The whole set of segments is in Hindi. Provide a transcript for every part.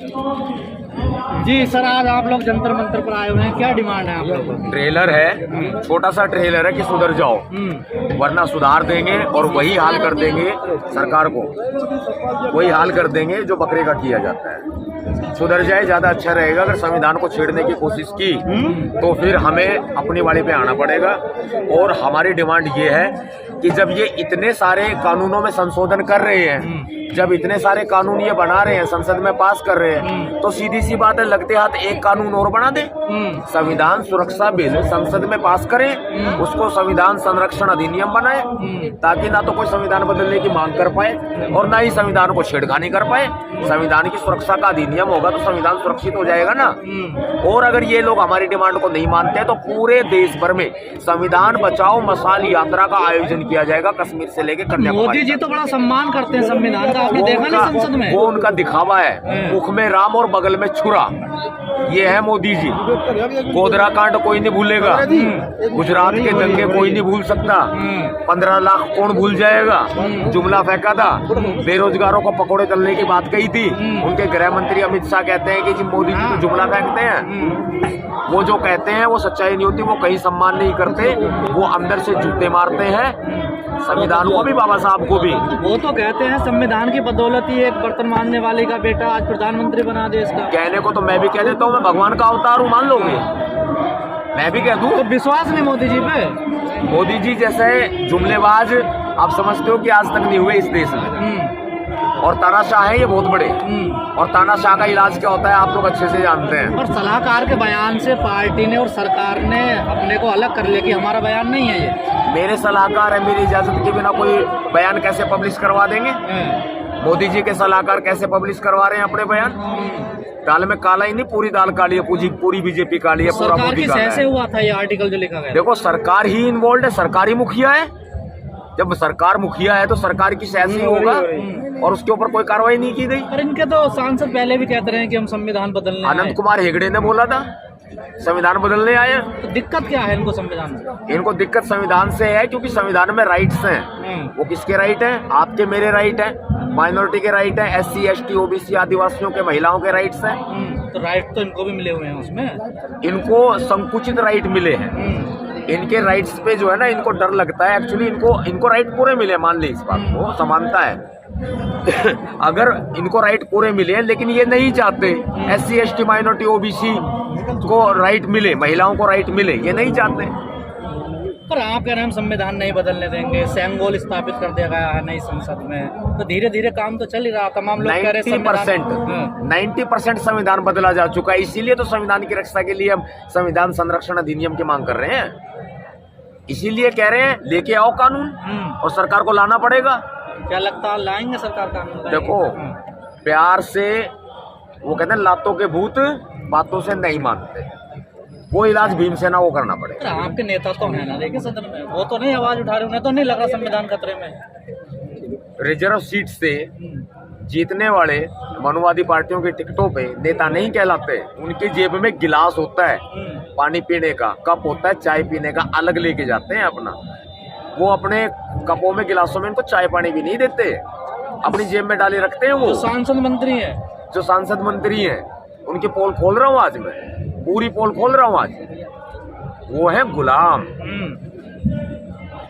जी सर, आज आप लोग जंतर मंतर पर आए हुए हैं, क्या डिमांड है आप लोगों की? ट्रेलर है, छोटा सा ट्रेलर है कि सुधर जाओ, वरना सुधार देंगे और वही हाल कर देंगे सरकार को, वही हाल कर देंगे जो बकरे का किया जाता है। सुधर जाए ज्यादा अच्छा रहेगा। अगर संविधान को छेड़ने की कोशिश की तो फिर हमें अपनी वाली पे आना पड़ेगा। और हमारी डिमांड ये है कि जब ये इतने सारे कानूनों में संशोधन कर रहे हैं, जब इतने सारे कानून ये बना रहे हैं, संसद में पास कर रहे हैं, तो सीधी सी बात है, लगते हाथ एक कानून और बना दे। संविधान सुरक्षा बिल संसद में पास करें, उसको संविधान संरक्षण अधिनियम बनाए, ताकि ना तो कोई संविधान बदलने की मांग कर पाए और ना ही संविधान को छेड़खानी कर पाए। संविधान की सुरक्षा का अधिनियम होगा तो संविधान सुरक्षित हो जाएगा ना। और अगर ये लोग हमारी डिमांड को नहीं मानते हैं तो पूरे देश भर में संविधान बचाओ मशाल यात्रा का आयोजन किया जाएगा, कश्मीर से लेकर कन्याकुमारी। मोदी जी तो बड़ा सम्मान करते हैं संविधान का, आपने देखा ना संसद में? वो उनका दिखावा है, मुख में राम और बगल में छुरा, ये है मोदी जी। गोधरा कांड कोई नहीं भूलेगा, गुजरात के दंगे कोई नहीं भूल सकता, 15 लाख कौन भूल जाएगा, जुमला फेंका था, बेरोजगारों को पकौड़े तलने की बात कही थी। उनके गृह मंत्री अमित शाह कहते हैं कि जी मोदी जी तो जुमला फेंकते हैं। वो जो कहते हैं वो सच्चाई नहीं होती, वो कहीं सम्मान नहीं करते, वो अंदर से जूते मारते हैं संविधान को भी, बाबा साहब को भी। वो तो कहते हैं संविधान की बदौलत ही एक बर्तन मांजने वाले का बेटा आज प्रधानमंत्री बना देश का। कहने को तो मैं भी कह देता हूँ, मैं भगवान का अवतार हूँ, मान लोगे? मैं भी कह दूं। तो विश्वास नहीं मोदी जी पे? मोदी जी जैसे जुमलेबाज आप समझते हो कि आज तक नहीं हुए इस देश में। और तानाशाह है ये बहुत बड़े, और तानाशाह का इलाज क्या होता है आप लोग अच्छे से जानते हैं। और सलाहकार के बयान से पार्टी ने और सरकार ने अपने को अलग कर लिया कि हमारा बयान नहीं है ये। मेरे सलाहकार है, मेरी इजाजत के बिना कोई बयान कैसे पब्लिश करवा देंगे? मोदी जी के सलाहकार कैसे पब्लिश करवा रहे हैं अपने बयान? दाल में काला ही नहीं, पूरी दाल काली है, पूरी बीजेपी काली है, पूरा मोदी काला है। कैसे हुआ था ये आर्टिकल जो लिखा गया? देखो, सरकार ही इन्वॉल्व है, सरकारी मुखिया है। जब सरकार मुखिया है तो सरकार की सह से होगा, और उसके ऊपर कोई कार्रवाई नहीं की गई। पर इनके तो सांसद पहले भी कहते रहे कि हम संविधान बदलने आए। अनंत कुमार हेगड़े ने बोला था संविधान बदलने आए। तो दिक्कत क्या है इनको संविधान में? इनको दिक्कत संविधान से है क्योंकि संविधान में राइट्स हैं। वो किसके राइट हैं? आपके मेरे राइट हैं, माइनॉरिटी के राइट हैं, SC ST OBC आदिवासियों के, महिलाओं के राइट्स हैं। तो राइट तो इनको भी मिले हुए हैं उसमें। इनको संकुचित राइट मिले हैं। इनके राइट्स पे जो है ना, इनको डर लगता है। एक्चुअली इनको राइट पूरे मिले, मान ली इस बात को, समानता है। अगर इनको राइट पूरे मिले हैं, लेकिन ये नहीं चाहते SC ST माइनॉरिटी OBC को राइट मिले, महिलाओं को राइट मिले, ये नहीं चाहते। पर आप कह रहे हैं हम संविधान नहीं बदलने देंगे, सेंगोल स्थापित कर दिया गया है नई संसद में, तो धीरे धीरे काम तो चल ही रहा। तमाम लोग कह रहे हैं 90% संविधान बदला जा चुका है। इसीलिए तो संविधान की रक्षा के लिए हम संविधान संरक्षण अधिनियम की मांग कर रहे हैं। इसीलिए कह रहे हैं लेके आओ कानून, और सरकार को लाना पड़ेगा। क्या लगता है लाएंगे सरकार कानून? देखो, प्यार से वो कहते हैं लातों के भूत बातों से नहीं मानते, वो इलाज भीमसेना को करना पड़ेगा। आपके नेता तो है ना, देखिए सदन में वो तो नहीं आवाज उठा रहे, उन्हें तो नहीं लग रहा संविधान खतरे में। रिजर्व सीट से जीतने वाले मनुवादी पार्टियों की टिकटों पे नेता नहीं कहलाते। उनकी जेब में गिलास होता है पानी पीने का, कप होता है चाय पीने का, अलग लेके जाते हैं अपना। वो अपने कपों में, गिलासों में इनको चाय पानी भी नहीं देते, अपनी जेब में डाले रखते हैं। वो सांसद मंत्री है, जो सांसद मंत्री हैं, उनकी पोल खोल रहा हूँ आज मैं, पूरी पोल खोल रहा हूँ आज। वो है गुलाम।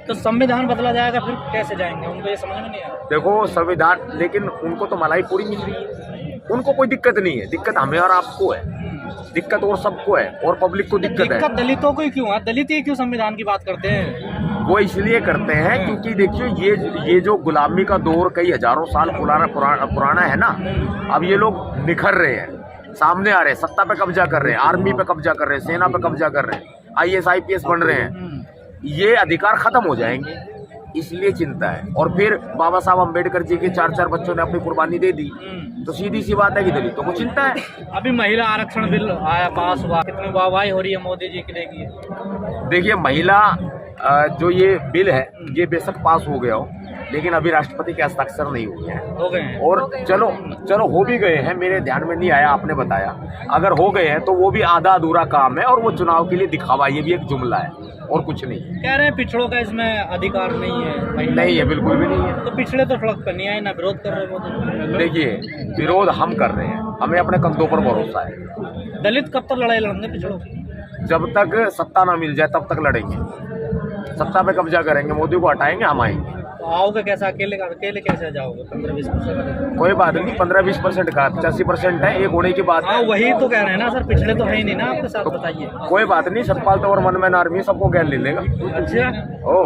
तो संविधान बदला जाएगा फिर कैसे जाएंगे? उनको ये समझ में नहीं आया। देखो, संविधान, लेकिन उनको तो मलाई पूरी मिल रही है, उनको कोई दिक्कत नहीं है। दिक्कत हमें और आपको है, दिक्कत और सबको है, और पब्लिक को दिक्कत है। दलितों को ही क्यों है? दलित ही क्यों संविधान की बात करते हैं? वो इसलिए करते हैं क्योंकि देखिए, ये जो गुलामी का दौर कई हजारों साल पुराना है ना, अब ये लोग निखर रहे हैं, सामने आ रहे हैं, सत्ता पे कब्जा कर रहे हैं, आर्मी पे कब्जा कर रहे हैं, सेना पे कब्जा कर रहे हैं, IAS IPS बन रहे हैं। ये अधिकार खत्म हो जाएंगे, इसलिए चिंता है। और फिर बाबा साहब अम्बेडकर जी के 4 बच्चों ने अपनी कुर्बानी दे दी, तो सीधी सी बात है कि दलितों को चिंता है। अभी महिला आरक्षण बिल आया, पास हुआ, कितनी वाहवाही हो रही है मोदी जी की। देखिए महिला जो ये बिल है, ये बेशक पास हो गया हो, लेकिन अभी राष्ट्रपति के हस्ताक्षर नहीं हुए हैं। हो गए हैं। और चलो हो भी गए हैं, मेरे ध्यान में नहीं आया, आपने बताया। अगर हो गए हैं तो वो भी आधा अधूरा काम है और वो चुनाव के लिए दिखावा, ये भी एक जुमला है और कुछ नहीं। कह रहे हैं पिछड़ों का इसमें अधिकार नहीं है। नहीं है, बिल्कुल भी नहीं है। तो पिछड़े तो सड़क पर नहीं आए ना, विरोध कर रहे हो। देखिए, विरोध हम कर रहे हैं, हमें अपने कंधों पर भरोसा है। दलित कब तक लड़ाई लड़ेंगे पिछड़ों की? जब तक सत्ता ना मिल जाए तब तक लड़ेंगे। सत्ता पे कब्जा करेंगे, मोदी को हटाएंगे, हम आएंगे। आओगे कैसे? अकेले कैसे जाओगे? 15-20%? कोई बात नहीं, 15-20% का 85% है, एक होने की बात हाँ है। वही तो कह रहे हैं ना सर, पिछड़े तो है ही नहीं ना आपके साथ, बताइए। कोई बात नहीं, सतपाल तो और मनमैन आर्मी सबको गैर ले लेगा। अच्छा, ओ,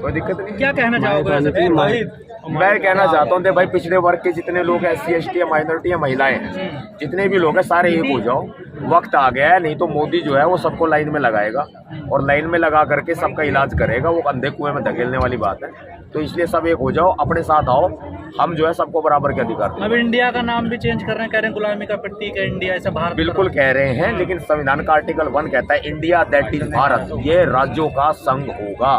कोई दिक्कत नहीं। क्या कहना चाहोगे वैसे? मैं कहना चाहता हूँ भाई, पिछड़े वर्ग के जितने लोग हैं, SC ST माइनॉरिटी या महिलाएं हैं, जितने भी लोग हैं सारे एक हो जाओ। वक्त आ गया है, नहीं तो मोदी जो है वो सबको लाइन में लगाएगा और लाइन में लगा करके सबका इलाज करेगा। वो अंधे कुएं में धकेलने वाली बात है। तो इसलिए सब एक हो जाओ, अपने साथ आओ, हम जो है सबको बराबर के अधिकार देंगे। अब इंडिया का नाम भी चेंज कर रहे हैं, कह रहे हैं गुलामी का प्रतीक है इंडिया, ऐसा भारत। बिल्कुल कह रहे हैं, लेकिन संविधान का आर्टिकल 1 कहता है इंडिया दैट इज भारत, ये राज्यों का संघ होगा,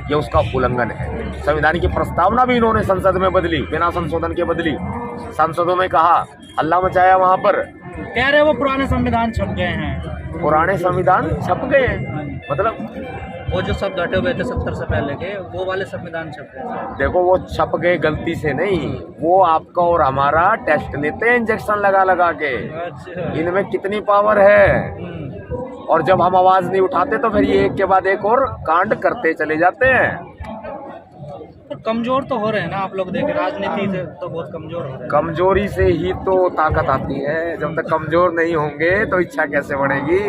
ये उसका उल्लंघन है। संविधान की प्रस्तावना भी इन्होंने संसद में बदली, बिना संशोधन के बदली। सांसदों में कहा, हल्ला मचाया वहां पर। कह रहे वो पुराने संविधान छप गए हैं। पुराने संविधान छप गए हैं मतलब? वो जो सब घटे हुए थे 70 से पहले के, वो वाले संविधान छप गए। देखो, वो छप गए गलती से नहीं, वो आपका और हमारा टेस्ट लेते हैं इंजेक्शन लगा लगा के। अच्छा। इनमें कितनी पावर है, और जब हम आवाज नहीं उठाते तो फिर ये एक के बाद एक और कांड करते चले जाते हैं। तो कमजोर तो हो रहे हैं ना आप लोग, देखें राजनीति से तो बहुत कमजोर हो रहे हैं। कमजोरी से ही तो ताकत आती है। जब तक कमजोर नहीं होंगे तो इच्छा कैसे बढ़ेगी,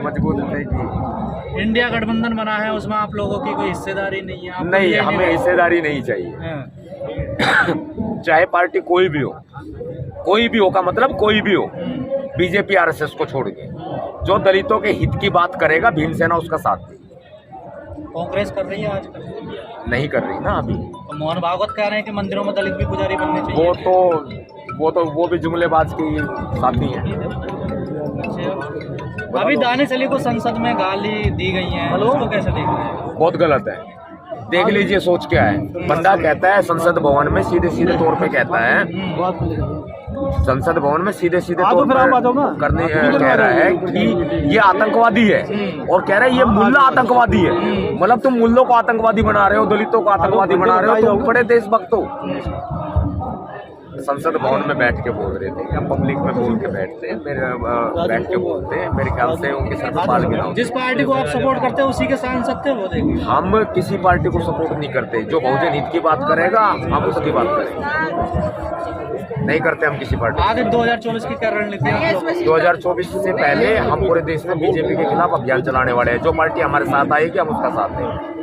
मजबूत रहेगी। इंडिया गठबंधन बना है, उसमें आप लोगों की कोई हिस्सेदारी नहीं है? नहीं, हमें हिस्सेदारी नहीं चाहिए। चाहे पार्टी कोई भी हो का मतलब कोई भी हो, BJP RSS को छोड़ के जो दलितों के हित की बात करेगा, भीमसेना उसका साथ दे। कांग्रेस कर रही है आजकल? नहीं कर रही ना अभी। तो मोहन भागवत कह रहे हैं कि मंदिरों में दलित भी पुजारी बनने चाहिए। वो भी जुमलेबाज की साथी है। अच्छा। अभी दानिश अली को संसद में गाली दी गई है, उसको कैसे देख रहे हैं? बहुत गलत है। देख लीजिए सोच क्या है। बंदा कहता है संसद भवन में सीधे सीधे तौर पे कहता है, संसद भवन में सीधे सीधे तौर पर करने कह रहा है कि ये आतंकवादी है, और कह रहा है ये मुल्ला आतंकवादी है। मतलब तुम मुल्लों को आतंकवादी बना रहे हो, दलितों को आतंकवादी बना रहे हो, तुम बड़े देशभक्त हो। संसद भवन में बैठ के बोल रहे थे, या पब्लिक में बोल के बैठते हैं, बैठ के बोलते हैं, मेरे ख्याल से उनके सर पर बाल गिराओ। जिस पार्टी को आप सपोर्ट करते हो उसी के सांसद थे वो, देखिए। हम किसी पार्टी को सपोर्ट नहीं करते। जो बहुजन हित की बात करेगा हम उसकी बात करेंगे, नहीं करते हम किसी पार्टी। आगे 2024 की क्या रणनीति है? 2024 से पहले हम पूरे देश में BJP के खिलाफ अभियान चलाने वाले हैं। जो पार्टी हमारे साथ आएगी हम उसका साथ देंगे।